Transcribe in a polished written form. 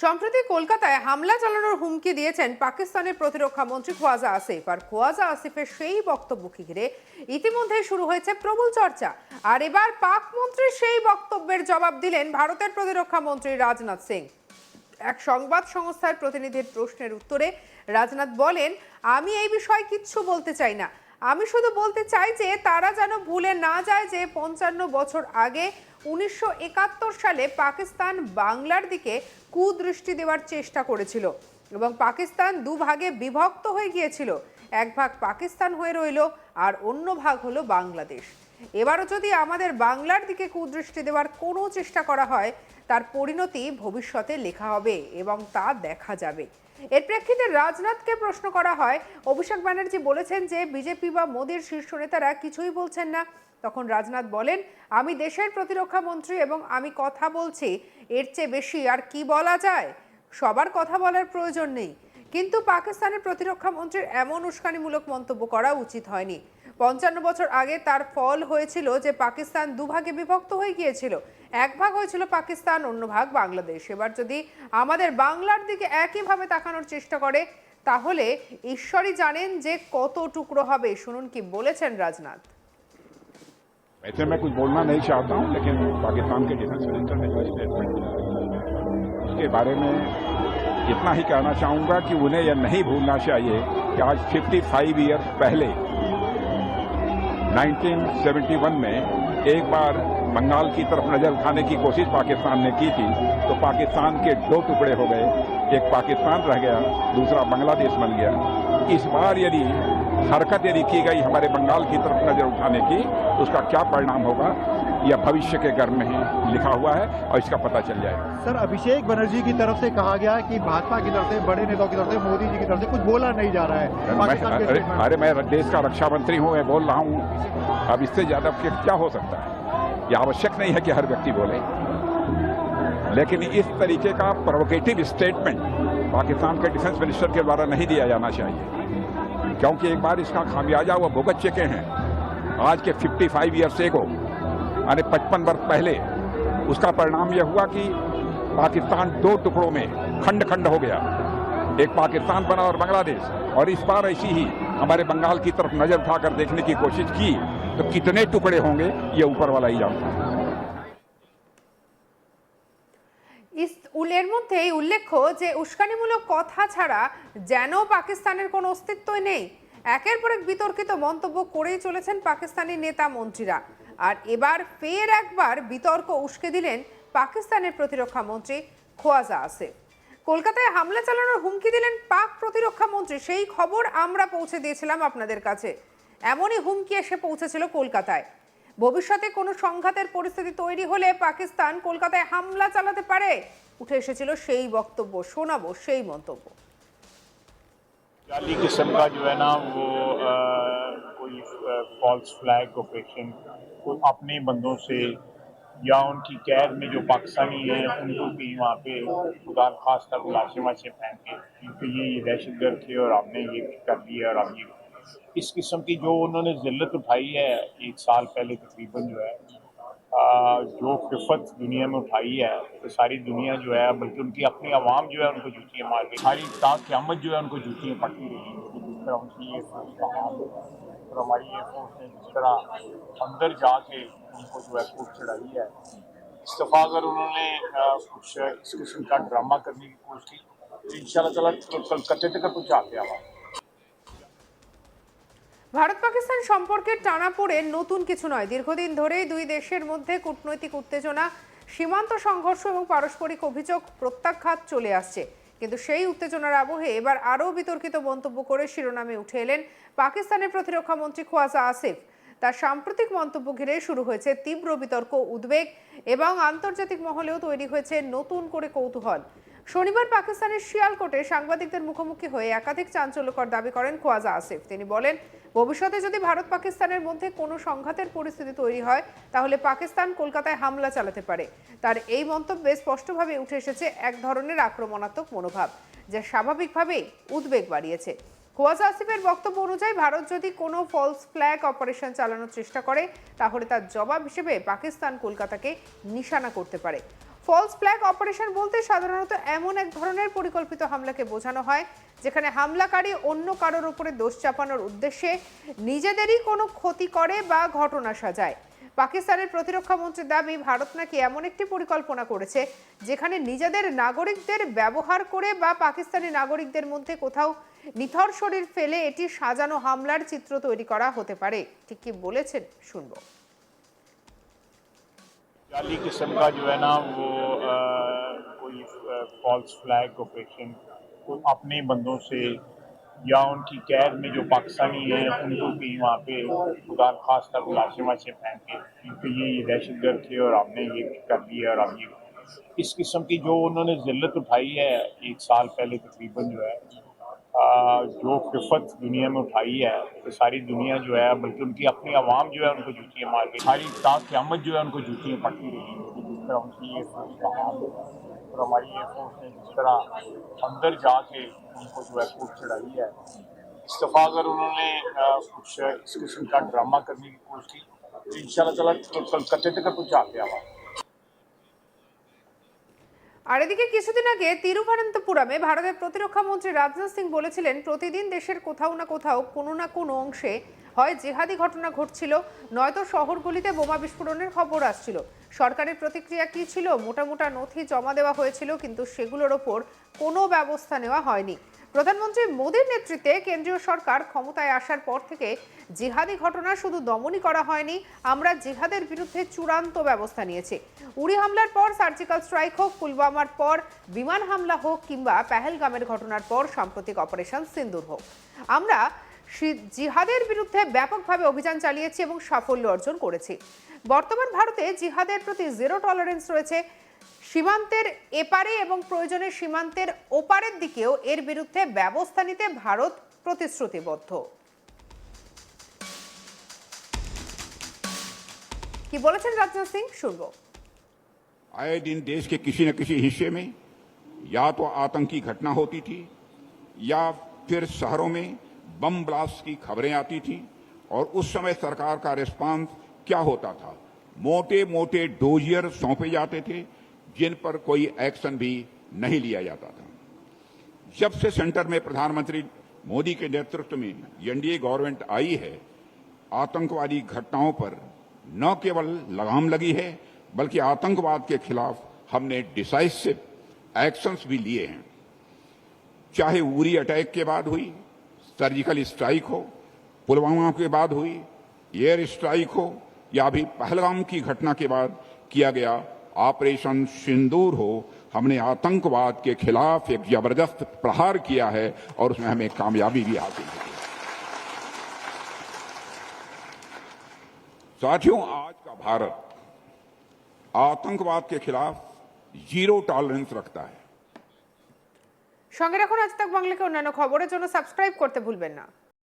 সম্প্রতি কলকাতায় হামলা চালানোর হুমকি দিয়েছেন পাকিস্তানের প্রতিরক্ষা মন্ত্রী খোয়াজা আসিফ। আর খোয়াজা আসিফের সেই বক্তব্যকে ঘিরে ইতিমধ্যেই শুরু হয়েছে প্রবল চর্চা। আর এবার পাক মন্ত্রীর সেই বক্তব্যের জবাব দিলেন ভারতের প্রতিরক্ষা মন্ত্রী রাজনাথ সিং। এক সংবাদ সংস্থার প্রতিনিধির প্রশ্নের উত্তরে রাজনাথ বলেন, আমি এই বিষয়ে কিচ্ছু বলতে চাই না। আমি শুধু বলতে চাই যে তারা যেন ভুলে না যায় যে ৫৫ বছর আগে ১৯৭১ সালে পাকিস্তান বাংলার দিকে কুদৃষ্টি দেওয়ার চেষ্টা করেছিল এবং পাকিস্তান দুভাগে বিভক্ত হয়ে গিয়েছিল। এক ভাগ পাকিস্তান হয়ে রইল আর অন্য ভাগ হলো বাংলাদেশ। এবারও যদি আমাদের বাংলার দিকে কুদৃষ্টি দেওয়ার কোনো চেষ্টা করা হয়, তার পরিণতি ভবিষ্যতে লেখা হবে এবং তা দেখা যাবে। এর প্রেক্ষিতে রাজনাথকে প্রশ্ন করা হয়, অভিষেক ব্যানার্জি বলেছেন যে বিজেপি বা মোদীর শীর্ষ নেতারা কিছুই বলছেন না। তখন রাজনাথ বলেন, আমি দেশের প্রতিরক্ষা মন্ত্রী এবং আমি কথা বলছি, এর চেয়ে বেশি আর কি বলা যায়? সবার কথা বলার প্রয়োজন নেই, কিন্তু পাকিস্তানের প্রতিরক্ষা মন্ত্রীর এমন উস্কানিমূলক মন্তব্য করা উচিত হয়নি। ৫৫ বছর আগে তার ফল হয়েছিল যে পাকিস্তান দুভাগে বিভক্ত হয়ে গিয়েছিল। এক ভাগ হয়েছিল পাকিস্তান, অন্য ভাগ বাংলাদেশ। এবার যদি আমাদের বাংলার দিকে একইভাবে তাকানোর চেষ্টা করে, তাহলে ঈশ্বরই জানেন যে কত টুকরো হবে। শুনুন কি বলেছেন রাজনাথ। वैसे मैं कुछ बोलना नहीं चाहता हूं, लेकिन पाकिस्तान के डिफेंस मिनिस्टर ने जो स्टेटमेंट दिया उसके बारे में इतना ही कहना चाहूंगा कि उन्हें यह नहीं भूलना चाहिए कि आज 55 ईयर्स पहले 1971 में एक बार बंगाल की तरफ नजर उठाने की कोशिश पाकिस्तान ने की थी, तो पाकिस्तान के दो टुकड़े हो गए, एक पाकिस्तान रह गया, दूसरा बांग्लादेश बन गया। इस बार यदि हरकत की गई हमारे बंगाल की तरफ नजर उठाने की, तो उसका क्या परिणाम होगा यह भविष्य के गर्भ में ही लिखा हुआ है और इसका पता चल जाएगा। सर, अभिषेक बनर्जी की तरफ से कहा गया कि भाजपा की तरफ से, बड़े नेताओं की तरफ से, मोदी जी की तरफ से कुछ बोला नहीं जा रहा है पाकिस्तान के। मैं देश का रक्षा मंत्री हूं, मैं बोल रहा हूं। अब इससे ज्यादा क्या हो सकता है? यह आवश्यक नहीं है कि हर व्यक्ति बोले, लेकिन इस तरीके का प्रोवोकेटिव स्टेटमेंट पाकिस्तान के डिफेंस मिनिस्टर के द्वारा नहीं दिया जाना चाहिए, क्योंकि एक बार इसका खामियाजा वो भुगत चुके हैं। आज के 55 ईयर्स एगो, यानी 55 वर्ष पहले, उसका परिणाम यह हुआ कि पाकिस्तान दो टुकड़ों में खंड खंड हो गया, एक पाकिस्तान बना और बांग्लादेश। और इस बार ऐसी ही हमारे बंगाल की तरफ नजर उठाकर देखने की कोशिश की, तो कितने टुकड़े होंगे ये ऊपर वाला ही जानता है। এর মধ্যেই উল্লেখ্য যে উস্কানিমূলক কথা ছাড়া যেন পাকিস্তানের কোনো অস্তিত্বই নেই। একের পর এক বিতর্কিত মন্তব্য করেই চলেছেন পাকিস্তানি নেতা মন্ত্রীরা। আর এবার ফের একবার বিতর্ক উস্কে দিলেন পাকিস্তানের প্রতিরক্ষা মন্ত্রী খোয়াজা আসিফ। কলকাতায় হামলা চালানোর হুমকি দিলেন পাক প্রতিরক্ষা মন্ত্রী। সেই খবর আমরা পৌঁছে দিয়েছিলাম আপনাদের কাছে। এমনই হুমকি এসে পৌঁছেছিল কলকাতায়। ভবিষ্যতে কোনো সংঘাতের পরিস্থিতি তৈরি হলে পাকিস্তান কলকাতায় হামলা চালাতে পারে। উঠে এসেছিল সেই বক্তব্য, শোনাবো সেই মন্তব্য। जाली किस्म का जो है ना वो कोई फॉल्स फ्लैग ऑपरेशन कोई अपने बंदों से या उनकी कैद में जो पाकिस्तानी हैं उनको भी वहाँ पे खुदा खास्ता लाशें वाशें फेंक के, क्योंकि ये दहशतगर्द थे और आपने ये कर दिया। और अब ये इस किस्म की जो उन्होंने जिल्लत उठाई है 1 साल पहले तकरीबन, जो है जो फिफत दुनिया में उठाई है, तो सारी दुनिया जो है, बल्कि उनकी अपनी आवाम जो है उनको जूतियाँ मार गई। सारी क़यामत जो है उनको जूतियाँ पड़ती रही। जिस तरह उनकी ये और हमारी ये फोर्स ने जिस तरह अंदर जाके उनको जो है कोर्ट चढ़ाई है, इस दफ़ा अगर उन्होंने कुछ इस किस्म का ड्रामा करने की कोशिश की, तो इंशाल्लाह ताला कलकत्ते तक कुछ आते आवा। ভারত পাকিস্তান সম্পর্কের টানাপোড়েন নতুন কিছু নয়। দীর্ঘদিন ধরেই দুই দেশের মধ্যে কূটনৈতিক উত্তেজনা, সীমান্ত সংঘর্ষ এবং পারস্পরিক অভিযোগ প্রত্যাখ্যাত চলে আসছে। কিন্তু সেই উত্তেজনার আবহে এবার আরও বিতর্কিত মন্তব্য করে শিরোনামে উঠে এলেন পাকিস্তানের প্রতিরক্ষা মন্ত্রী খোয়াজা আসিফ। তার সাম্প্রতিক মন্তব্য ঘিরে শুরু হয়েছে তীব্র বিতর্ক, উদ্বেগ এবং আন্তর্জাতিক মহলেও তৈরি হয়েছে নতুন করে কৌতূহল। শনিবার পাকিস্তানের শিয়ালকোটে সাংবাদিকদের মুখোমুখি হয়ে একাধিক চাঞ্চল্যকর দাবি করেন খোয়াজা আসিফ। তিনি বলেন, ভবিষ্যতে যদি ভারত পাকিস্তানের মধ্যে কোনো সংঘাতের পরিস্থিতি তৈরি হয়, তাহলে পাকিস্তান কলকাতায় হামলা চালাতে পারে। তার এই মন্তব্যে স্পষ্টভাবে উঠে এসেছে এক ধরনের আক্রমণাত্মক মনোভাব, যা স্বাভাবিকভাবেই উদ্বেগ বাড়িয়েছে। খোয়াজা আসিফের বক্তব্য অনুযায়ী ভারত যদি কোনো ফলস ফ্ল্যাগ অপারেশন চালানোর চেষ্টা করে, তাহলে তার জবাব হিসেবে পাকিস্তান কলকাতাকে নিশানা করতে পারে। ফলস ফ্ল্যাগ অপারেশন বলতে সাধারণত এমন এক ধরনের পরিকল্পিত হামলাকে বোঝানো হয় যেখানে হামলাকারী অন্য কারোর উপরে দোষ চাপানোর উদ্দেশ্যে নিজেদেরই কোনো ক্ষতি করে বা ঘটনা সাজায়। পাকিস্তানের প্রতিরক্ষা মন্ত্রীর দাবি, ভারত নাকি এমন একটি পরিকল্পনা করেছে যেখানে নিজেদের নাগরিকদের ব্যবহার করে বা পাকিস্তানি নাগরিকদের মধ্যে কোথাও নিথর শরীর ফেলে এটি সাজানো হামলার চিত্র তৈরি করা হতে পারে। ঠিক কি বলেছেন শুনবো। जाली किस्म का जो है ना वो कोई फॉल्स फ्लैग ऑपरेशन कोई अपने बंदों से या उनकी कैद में जो पाकिस्तानी हैं उनको भी वहाँ पे खुदा खास्ता लाशें वाशें फेंक के क्योंकि ये दहशतगर्द थे और हमने ये भी कर लिया और अब ये इस किस्म की जो उन्होंने जिल्लत उठाई है 1 साल पहले तकरीबन जो है जो फिफत दुनिया में उठाई है तो सारी दुनिया जो है बल्कि उनकी अपनी आवाम जो है उनको जूतियाँ मार गई, सारी क़यामत जो है उनको जूतियाँ पड़ती रही। जिस तरह उनकी ये फोर्स का हाल और हमारी ये फोर्स ने जिस तरह अंदर जाके उनको जो है खूब चढ़ाई है, इस दफ़ा अगर उन्होंने कुछ इस किस्म का ड्रामा करने की कोशिश की तो इंशाल्लाह ताला कलकत्ते तक पहुँचाते आवा। আর এদিকে কিছুদিন আগে তিরুবনন্তপুরমে ভারতের প্রতিরক্ষা মন্ত্রী রাজনাথ সিং বলেছিলেন, প্রতিদিন দেশের কোথাও না কোথাও কোনো না কোনো অংশে হয় জিহাদি ঘটনা ঘটছিল, নয়তো শহরগুলিতে বোমা বিস্ফোরণের খবর আসছিল। সরকারের প্রতিক্রিয়া কী ছিল? মোটা নথি জমা দেওয়া হয়েছিল, কিন্তু সেগুলোর ওপর কোনো ব্যবস্থা নেওয়া হয়নি। প্রধানমন্ত্রী মোদীর নেতৃত্বে কেন্দ্রীয় সরকার ক্ষমতায় আসার পর থেকে জিহাদি ঘটনা শুধু দমনই করা হয়নি, আমরা জিহাদের বিরুদ্ধে চূড়ান্ত ব্যবস্থা নিয়েছি। উরি হামলার পর সার্জিক্যাল স্ট্রাইক হোক, পুলওয়ামার পর বিমান হামলা হোক কিংবা পেহেলগামের ঘটনার পর সাম্প্রতিক অপারেশন সিন্দুর হোক, আমরা জিহাদের বিরুদ্ধে ব্যাপকভাবে অভিযান চালিয়েছি এবং সাফল্য অর্জন করেছি। বর্তমান ভারতে জিহাদের প্রতি জিরো টলারেন্স রয়েছে। সীমান্তের এপারে এবং প্রয়োজনে সীমান্তের ওপারের দিকেও এর বিরুদ্ধে ব্যবস্থা নিতে ভারত প্রতিশ্রুতিবদ্ধ। কি বলেছেন রাজনাথ সিং শুনবো। आए दिन देश के किसी न किसी हिस्से में या तो आतंकी घटना होती थी या फिर शहरों में बम ब्लास्ट की खबरें आती थी और उस समय सरकार का रिस्पांस क्या होता था? मोटे मोटे डोजियर सौंपे जाते थे जिन पर कोई एक्शन भी नहीं लिया जाता था। जब से सेंटर में प्रधानमंत्री मोदी के नेतृत्व में एनडीए गवर्नमेंट आई है, आतंकवादी घटनाओं पर न केवल लगाम लगी है बल्कि आतंकवाद के खिलाफ हमने डिसाइसिव एक्शंस भी लिए हैं। चाहे उरी अटैक के बाद हुई सर्जिकल स्ट्राइक हो, पुलवामा के बाद हुई एयर स्ट्राइक हो या अभी पहलगाम की घटना के बाद किया गया ऑपरेशन सिंदूर हो, हमने आतंकवाद के खिलाफ एक जबरदस्त प्रहार किया है और उसमें हमें कामयाबी भी हासिल की है। साथियों, आज का भारत आतंकवाद के खिलाफ जीरो टॉलरेंस रखता है। সঙ্গে রাখুন আজ তাক বাংলাকে। অন্যান্য খবরের জন্য সাবস্ক্রাইব করতে ভুলবেন না।